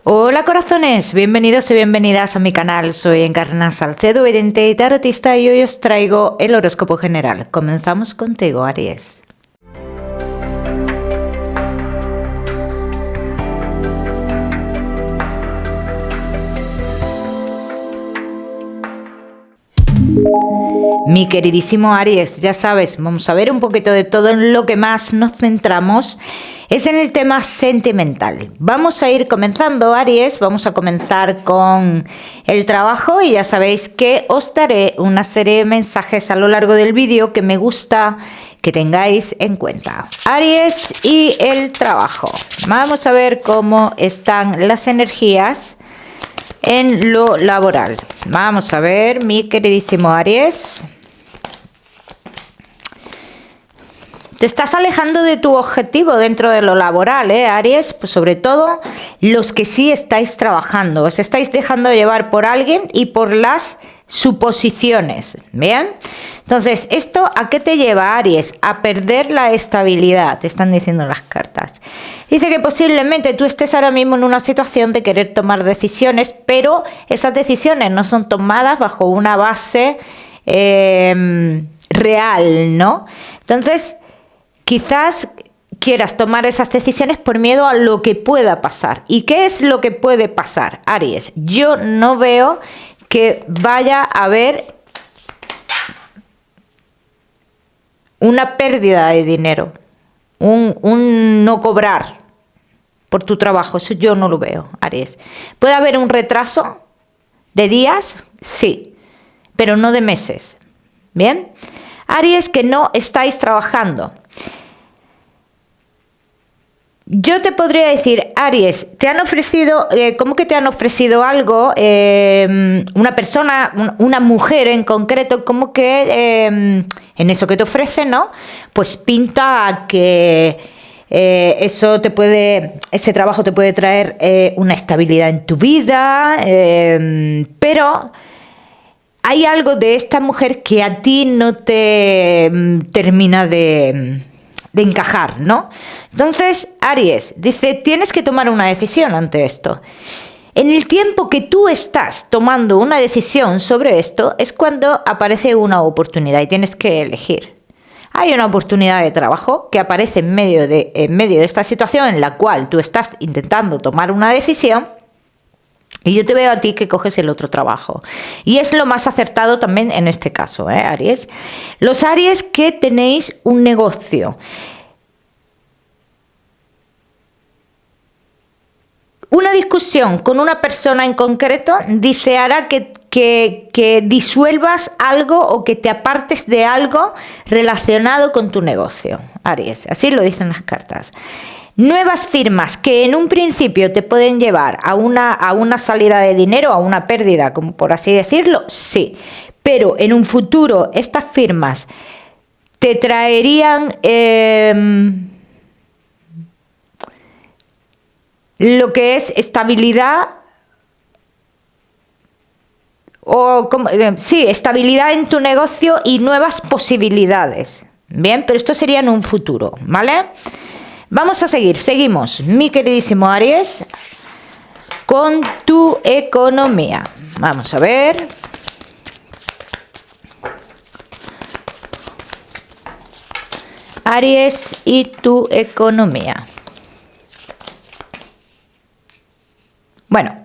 Hola corazones, bienvenidos y bienvenidas a mi canal. Soy Encarna Salcedo, vidente y tarotista, y hoy os traigo el horóscopo general. Comenzamos contigo, Aries. Mi queridísimo Aries, ya sabes, vamos a ver un poquito de todo. En lo que más nos centramos es en el tema sentimental. Vamos a ir comenzando, Aries, vamos a comenzar con el trabajo y ya sabéis que os daré una serie de mensajes a lo largo del vídeo que me gusta que tengáis en cuenta. Aries y el trabajo. Vamos a ver cómo están las energías en lo laboral. Vamos a ver, mi queridísimo Aries. Te estás alejando de tu objetivo dentro de lo laboral, Aries, pues sobre todo los que sí estáis trabajando. Os estáis dejando llevar por alguien y por las suposiciones, ¿bien? Entonces, ¿esto a qué te lleva, Aries? A perder la estabilidad, te están diciendo las cartas. Dice que posiblemente tú estés ahora mismo en una situación de querer tomar decisiones, pero esas decisiones no son tomadas bajo una base real, ¿no? Entonces, quizás quieras tomar esas decisiones por miedo a lo que pueda pasar. ¿Y qué es lo que puede pasar, Aries? Yo no veo que vaya a haber una pérdida de dinero, un no cobrar por tu trabajo. Eso yo no lo veo, Aries. ¿Puede haber un retraso de días? Sí, pero no de meses. ¿Bien? Aries, que no estáis trabajando. Yo te podría decir, Aries, te han ofrecido, ¿cómo que te han ofrecido algo? Una persona, una mujer en concreto, como que en eso que te ofrece, ¿no? Pues pinta que ese trabajo te puede traer una estabilidad en tu vida, pero hay algo de esta mujer que a ti no te termina de encajar, ¿no? Entonces, Aries, dice, tienes que tomar una decisión ante esto. En el tiempo que tú estás tomando una decisión sobre esto, es cuando aparece una oportunidad y tienes que elegir. Hay una oportunidad de trabajo que aparece en medio de esta situación en la cual tú estás intentando tomar una decisión. Y yo te veo a ti que coges el otro trabajo. Y es lo más acertado también en este caso, Aries. Los Aries que tenéis un negocio. Una discusión con una persona en concreto dice hará que disuelvas algo o que te apartes de algo relacionado con tu negocio, Aries. Así lo dicen las cartas. Nuevas firmas que en un principio te pueden llevar a una salida de dinero, a una pérdida, como por así decirlo, sí. Pero en un futuro estas firmas te traerían lo que es estabilidad estabilidad en tu negocio y nuevas posibilidades. Bien, pero esto sería en un futuro, ¿vale? Vamos a seguimos, mi queridísimo Aries, con tu economía. Vamos a ver. Aries y tu economía. Bueno,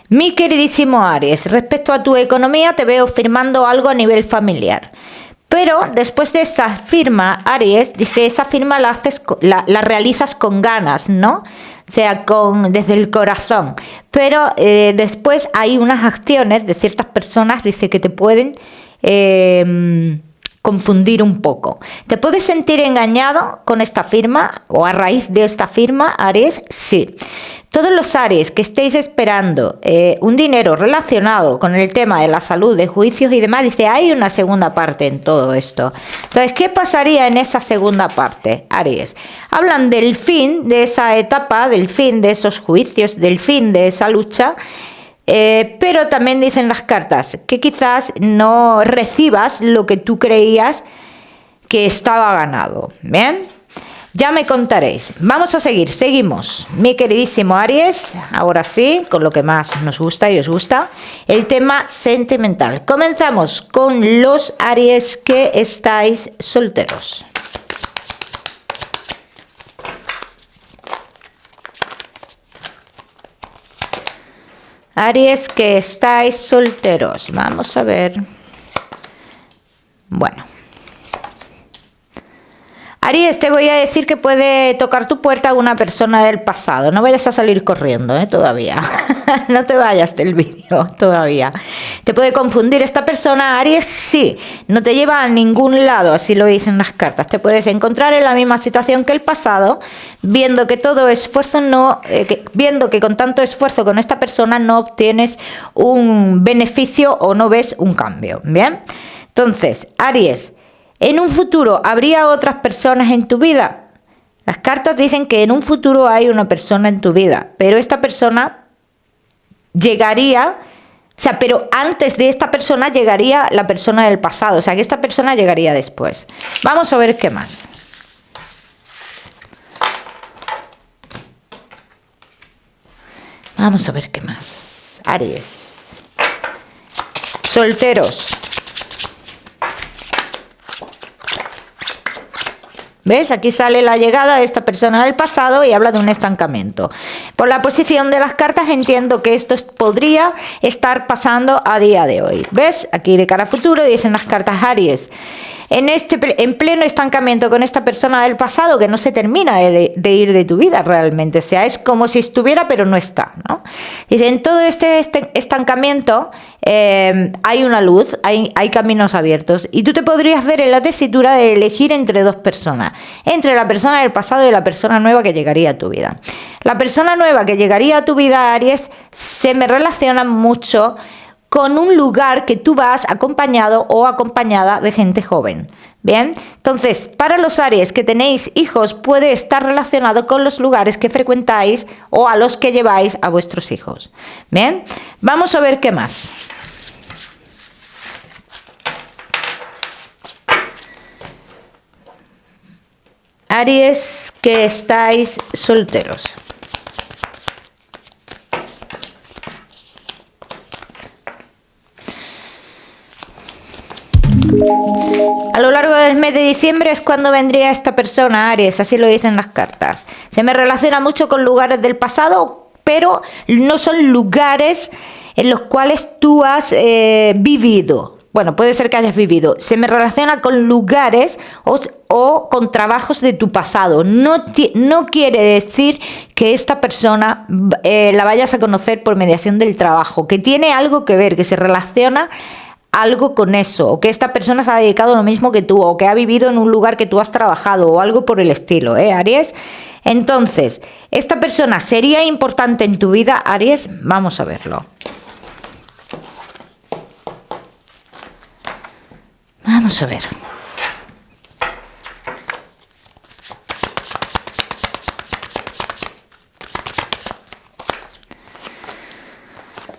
mi queridísimo Aries, respecto a tu economía te veo firmando algo a nivel familiar. Pero después de esa firma, Aries, dice, esa firma la realizas con ganas, ¿no? O sea, desde el corazón. Pero después hay unas acciones de ciertas personas, dice, que te pueden confundir un poco. ¿Te puedes sentir engañado con esta firma o a raíz de esta firma, Aries? Sí. Todos los Aries que estéis esperando un dinero relacionado con el tema de la salud, de juicios y demás, dice, hay una segunda parte en todo esto. Entonces, ¿qué pasaría en esa segunda parte, Aries? Hablan del fin de esa etapa, del fin de esos juicios, del fin de esa lucha, pero también dicen las cartas que quizás no recibas lo que tú creías que estaba ganado. ¿Bien? Ya me contaréis. Vamos a seguir, seguimos. Mi queridísimo Aries, ahora sí, con lo que más nos gusta y os gusta, el tema sentimental. Comenzamos con los Aries que estáis solteros. Aries que estáis solteros. Vamos a ver. Bueno. Aries, te voy a decir que puede tocar tu puerta una persona del pasado. No vayas a salir corriendo, todavía. No te vayas del vídeo todavía. Te puede confundir esta persona, Aries, sí. No te lleva a ningún lado, así lo dicen las cartas. Te puedes encontrar en la misma situación que el pasado, viendo que todo esfuerzo viendo que con tanto esfuerzo con esta persona no obtienes un beneficio o no ves un cambio. Bien. Entonces, Aries, ¿en un futuro habría otras personas en tu vida? Las cartas dicen que en un futuro hay una persona en tu vida, pero esta persona llegaría, pero antes de esta persona llegaría la persona del pasado, que esta persona llegaría después. Vamos a ver qué más. Vamos a ver qué más. Aries. Solteros. ¿Ves? Aquí sale la llegada de esta persona del pasado y habla de un estancamiento. Por la posición de las cartas entiendo que esto podría estar pasando a día de hoy. ¿Ves? Aquí de cara a futuro dicen las cartas Aries. En pleno estancamiento con esta persona del pasado que no se termina de ir de tu vida realmente. Es como si estuviera pero no está, ¿no? Dice, en todo este estancamiento hay una luz, hay caminos abiertos. Y tú te podrías ver en la tesitura de elegir entre dos personas. Entre la persona del pasado y la persona nueva que llegaría a tu vida. La persona nueva que llegaría a tu vida, Aries, se me relaciona mucho con un lugar que tú vas acompañado o acompañada de gente joven. Bien, entonces, para los Aries que tenéis hijos, puede estar relacionado con los lugares que frecuentáis o a los que lleváis a vuestros hijos. Bien, vamos a ver qué más. Aries que estáis solteros. A lo largo del mes de diciembre es cuando vendría esta persona, Aries, así lo dicen las cartas. Se me relaciona mucho con lugares del pasado, pero no son lugares en los cuales tú has vivido. Bueno, puede ser que hayas vivido. Se me relaciona con lugares o con trabajos de tu pasado. No quiere decir que esta persona la vayas a conocer por mediación del trabajo, que tiene algo que ver, que se relaciona algo con eso, o que esta persona se ha dedicado a lo mismo que tú, o que ha vivido en un lugar que tú has trabajado, o algo por el estilo, Aries. Entonces, ¿esta persona sería importante en tu vida, Aries? Vamos a verlo. Vamos a ver.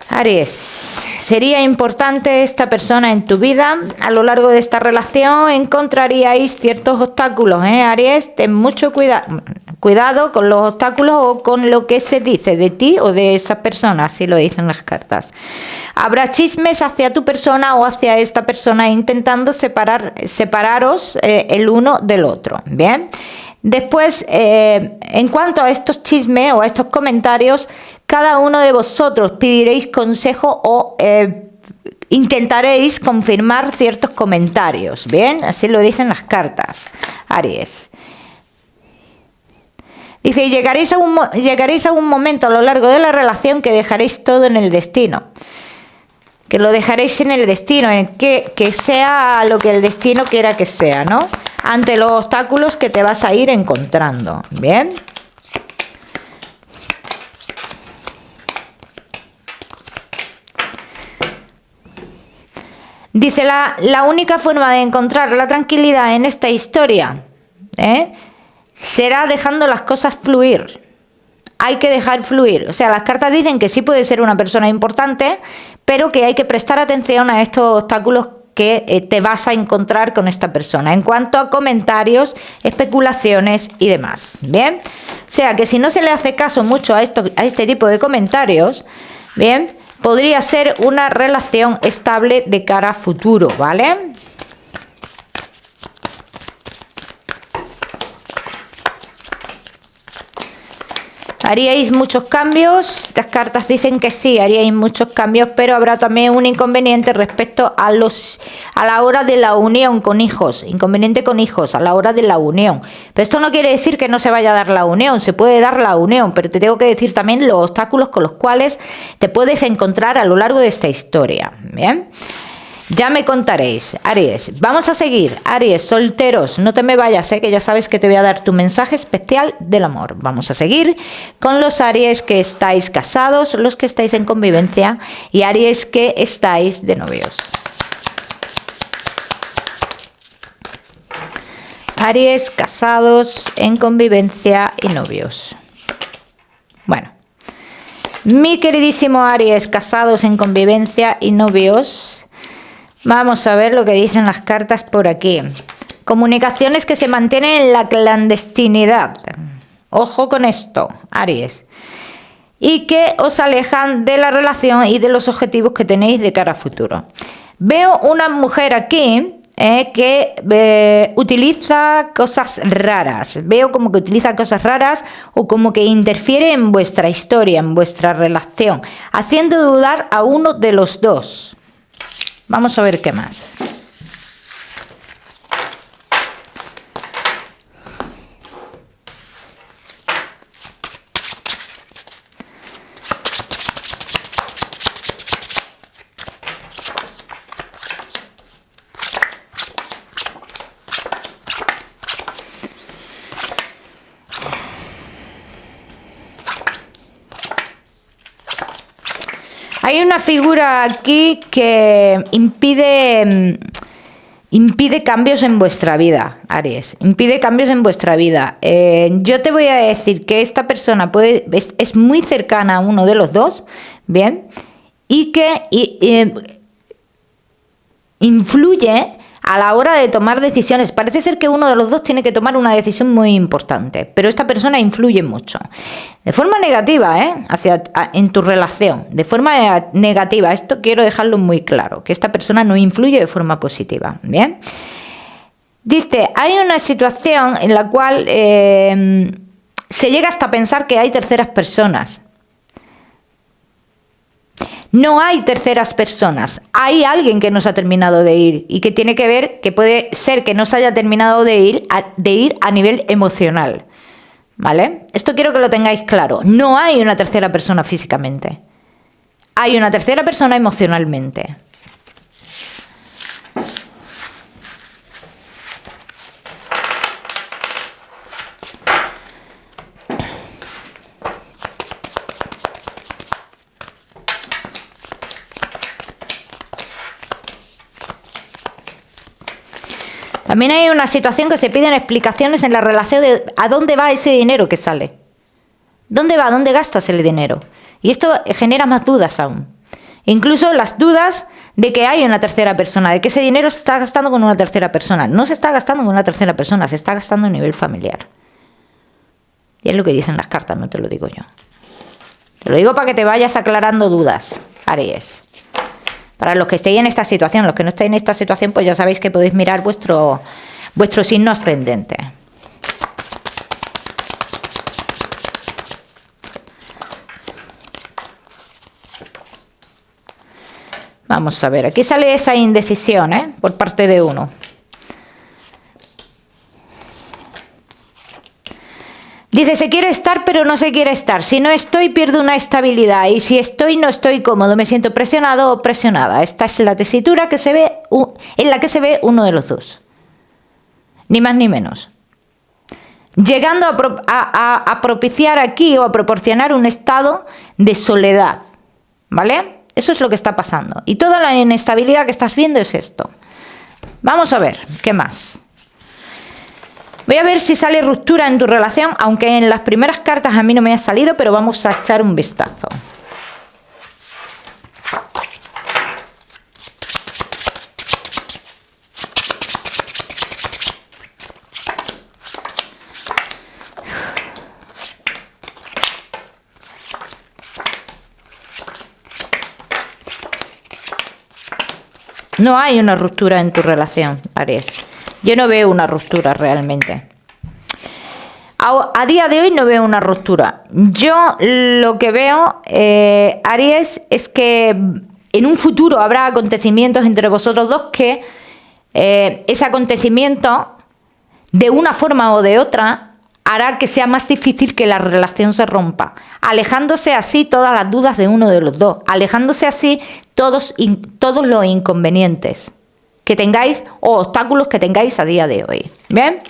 Aries, ¿sería importante esta persona en tu vida? A lo largo de esta relación encontraríais ciertos obstáculos, Aries, ten mucho cuidado con los obstáculos o con lo que se dice de ti o de esa persona, así lo dicen las cartas. Habrá chismes hacia tu persona o hacia esta persona intentando separaros el uno del otro, ¿bien? Después, en cuanto a estos chismes o a estos comentarios, cada uno de vosotros pediréis consejo o intentaréis confirmar ciertos comentarios, ¿bien? Así lo dicen las cartas, Aries. Dice, llegaréis a un momento a lo largo de la relación que dejaréis todo en el destino. Que lo dejaréis en el destino, en que sea lo que el destino quiera que sea, ¿no? Ante los obstáculos que te vas a ir encontrando, ¿bien? Dice, la única forma de encontrar la tranquilidad en esta historia será dejando las cosas fluir. Hay que dejar fluir. O sea, las cartas dicen que sí puede ser una persona importante, pero que hay que prestar atención a estos obstáculos que te vas a encontrar con esta persona en cuanto a comentarios, especulaciones y demás. Bien, o sea que si no se le hace caso mucho a este tipo de comentarios, bien, podría ser una relación estable de cara a futuro, ¿vale? ¿Haríais muchos cambios? Las cartas dicen que sí, haríais muchos cambios, pero habrá también un inconveniente respecto a la hora de la unión con hijos. Inconveniente con hijos a la hora de la unión. Pero esto no quiere decir que no se vaya a dar la unión, se puede dar la unión, pero te tengo que decir también los obstáculos con los cuales te puedes encontrar a lo largo de esta historia. ¿Bien? Ya me contaréis. Aries, vamos a seguir. Aries, solteros, no te me vayas, que ya sabes que te voy a dar tu mensaje especial del amor. Vamos a seguir con los Aries que estáis casados, los que estáis en convivencia y Aries que estáis de novios. Aries, casados, en convivencia y novios. Bueno, mi queridísimo Aries, casados, en convivencia y novios. Vamos a ver lo que dicen las cartas por aquí. Comunicaciones que se mantienen en la clandestinidad. Ojo con esto, Aries. Y que os alejan de la relación y de los objetivos que tenéis de cara a futuro. Veo una mujer aquí que utiliza cosas raras. Veo como que utiliza cosas raras o como que interfiere en vuestra historia, en vuestra relación, haciendo dudar a uno de los dos. Vamos a ver qué más. Hay una figura aquí que impide cambios en vuestra vida, Aries. Impide cambios en vuestra vida. Yo te voy a decir que esta persona es muy cercana a uno de los dos, ¿bien? Y que influye a la hora de tomar decisiones. Parece ser que uno de los dos tiene que tomar una decisión muy importante, pero esta persona influye mucho. De forma negativa, en tu relación. De forma negativa. Esto quiero dejarlo muy claro, que esta persona no influye de forma positiva. ¿Bien? Dice, hay una situación en la cual se llega hasta pensar que hay terceras personas. No hay terceras personas, hay alguien que nos ha terminado de ir y que tiene que ver, que puede ser que no se haya terminado de ir a nivel emocional, ¿vale? Esto quiero que lo tengáis claro, no hay una tercera persona físicamente, hay una tercera persona emocionalmente. También hay una situación que se piden explicaciones en la relación de a dónde va ese dinero que sale. ¿Dónde va? ¿Dónde gastas el dinero? Y esto genera más dudas aún. Incluso las dudas de que hay una tercera persona, de que ese dinero se está gastando con una tercera persona. No se está gastando con una tercera persona, se está gastando a nivel familiar. Y es lo que dicen las cartas, no te lo digo yo. Te lo digo para que te vayas aclarando dudas, Aries. Para los que estéis en esta situación, los que no estéis en esta situación, pues ya sabéis que podéis mirar vuestro signo ascendente. Vamos a ver, aquí sale esa indecisión, por parte de uno. Dice, se quiere estar, pero no se quiere estar. Si no estoy, pierdo una estabilidad. Y si estoy, no estoy cómodo. Me siento presionado o presionada. Esta es la tesitura que se ve, en la que se ve uno de los dos. Ni más ni menos. Llegando a propiciar aquí o a proporcionar un estado de soledad. ¿Vale? Eso es lo que está pasando. Y toda la inestabilidad que estás viendo es esto. Vamos a ver, ¿qué más? Voy a ver si sale ruptura en tu relación, aunque en las primeras cartas a mí no me ha salido, pero vamos a echar un vistazo. No hay una ruptura en tu relación, Aries. Yo no veo una ruptura realmente. A día de hoy no veo una ruptura. Yo lo que veo, Aries, es que en un futuro habrá acontecimientos entre vosotros dos que ese acontecimiento, de una forma o de otra, hará que sea más difícil que la relación se rompa, alejándose así todas las dudas de uno de los dos, alejándose así todos los inconvenientes que tengáis o obstáculos que tengáis a día de hoy. ¿Bien?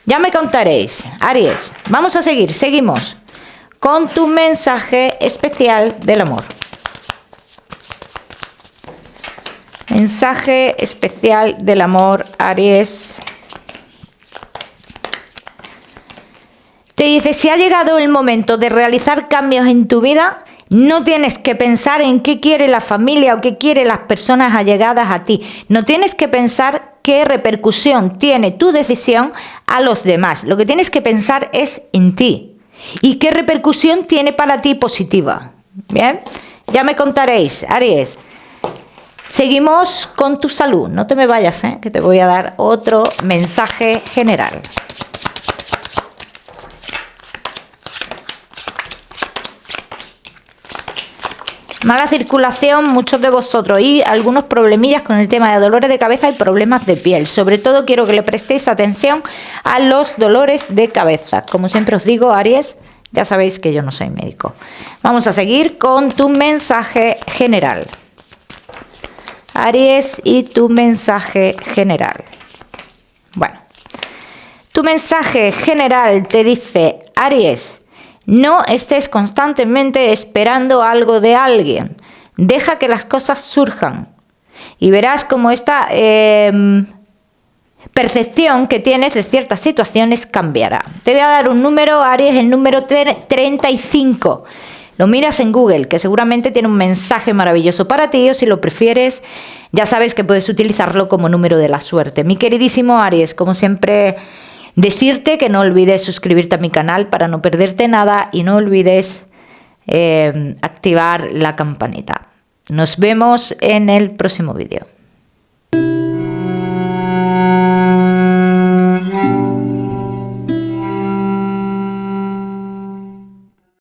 Ya me contaréis, Aries. Vamos a seguimos con tu mensaje especial del amor. Mensaje especial del amor, Aries. Te dice, si ha llegado el momento de realizar cambios en tu vida, no tienes que pensar en qué quiere la familia o qué quieren las personas allegadas a ti. No tienes que pensar qué repercusión tiene tu decisión a los demás. Lo que tienes que pensar es en ti. ¿Y qué repercusión tiene para ti positiva? Bien, ya me contaréis, Aries. Seguimos con tu salud. No te me vayas, que te voy a dar otro mensaje general. Mala circulación, muchos de vosotros, y algunos problemillas con el tema de dolores de cabeza y problemas de piel. Sobre todo quiero que le prestéis atención a los dolores de cabeza. Como siempre os digo, Aries, ya sabéis que yo no soy médico. Vamos a seguir con tu mensaje general. Aries, y tu mensaje general. Bueno, tu mensaje general te dice, Aries, no estés constantemente esperando algo de alguien. Deja que las cosas surjan. Y verás cómo esta percepción que tienes de ciertas situaciones cambiará. Te voy a dar un número, Aries, el número 35. Lo miras en Google, que seguramente tiene un mensaje maravilloso para ti, o si lo prefieres, ya sabes que puedes utilizarlo como número de la suerte. Mi queridísimo Aries, como siempre, decirte que no olvides suscribirte a mi canal para no perderte nada y no olvides activar la campanita. Nos vemos en el próximo vídeo.